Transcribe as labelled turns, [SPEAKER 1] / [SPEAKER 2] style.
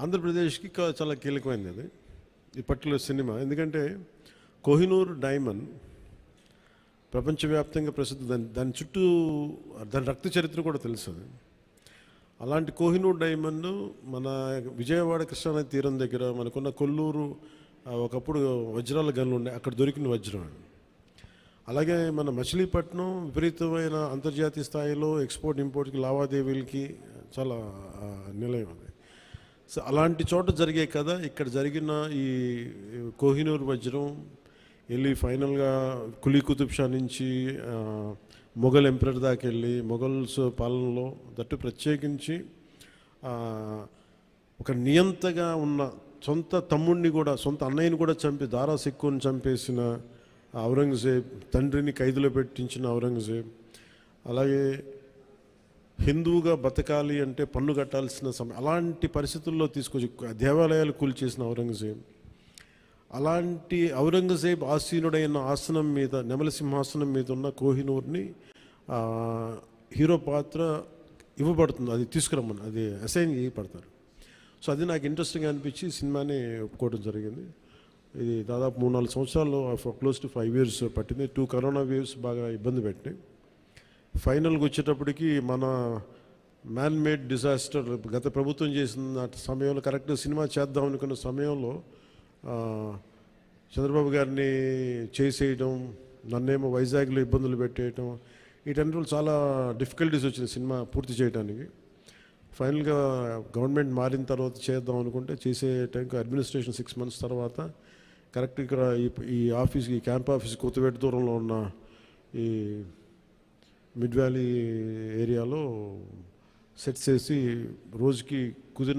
[SPEAKER 1] ఆంధ్రప్రదేశ్కి చాలా కీలకమైనది అది ఈ పర్టికులర్ సినిమా. ఎందుకంటే కోహినూర్ డైమండ్ ప్రపంచవ్యాప్తంగా ప్రసిద్ధి. దాని చుట్టూ దాని రక్త చరిత్ర కూడా తెలుసు అది. అలాంటి కోహినూర్ డైమండ్ మన విజయవాడ కృష్ణానది తీరం దగ్గర మనకున్న కొల్లూరు ఒకప్పుడు వజ్రాల గనులు ఉండే అక్కడ దొరికిన వజ్రం. అలాగే మన మచిలీపట్నం విపరీతమైన అంతర్జాతీయ స్థాయిలో ఎక్స్పోర్ట్ ఇంపోర్ట్కి లావాదేవీలకి చాలా నిలయం అది. సో అలాంటి చోట జరిగే కథ ఇక్కడ జరిగిన ఈ కోహినూర్ వజ్రం వెళ్ళి ఫైనల్గా కులీ కుతుబ్ షా నుంచి మొఘల్ ఎంపరర్ దాకా వెళ్ళి మొఘల్స్ పాలనలో దట్టు ప్రత్యేకించి ఒక నియంతగా ఉన్న సొంత తమ్ముడిని కూడా సొంత అన్నయ్యని కూడా చంపి దారా సిక్కుని చంపేసిన ఔరంగజేబ్, తండ్రిని ఖైదులో పెట్టించిన ఔరంగజేబ్, అలాగే హిందువుగా బతకాలి అంటే పన్ను కట్టాల్సిన సమయం అలాంటి పరిస్థితుల్లో తీసుకొచ్చి దేవాలయాలు కూల్చేసిన ఔరంగజేబ్, అలాంటి ఔరంగజేబ్ ఆసీనుడైన ఆసనం మీద నెమలి సింహాసనం మీద ఉన్న కోహినూర్ని హీరో పాత్ర ఇవ్వబడుతుంది. అది తీసుకురమ్మని అది అసైన్ చేయబడతారు. సో అది నాకు ఇంట్రెస్టింగ్ అనిపించి సినిమాని ఒప్పుకోవడం జరిగింది. ఇది దాదాపు 3-4 సంవత్సరాలు క్లోజ్ టు 5 years పట్టింది. 2 కరోనా వేవ్స్ బాగా ఇబ్బంది పెట్టినాయి. ఫైనల్గా వచ్చేటప్పటికి మన మ్యాన్ మేడ్ డిజాస్టర్ గత ప్రభుత్వం చేసిన సమయంలో కరెక్ట్గా సినిమా చేద్దాం అనుకున్న సమయంలో చంద్రబాబు గారిని చేసేయడం, నన్నేమో వైజాగ్లో ఇబ్బందులు పెట్టేయటం, వీటన్నిటిలో చాలా డిఫికల్టీస్ వచ్చింది సినిమా పూర్తి చేయడానికి. ఫైనల్గా గవర్నమెంట్ మారిన తర్వాత చేద్దాం అనుకుంటే చేసే టైంకి అడ్మినిస్ట్రేషన్ 6 months తర్వాత కరెక్ట్ ఇక్కడ ఈ ఆఫీస్కి ఈ క్యాంప్ ఆఫీస్ కొత్తపేట దూరంలో ఉన్న ఈ మిడ్ వ్యాలీ ఏరియాలో సెట్ చేసి రోజుకి కుదిరిన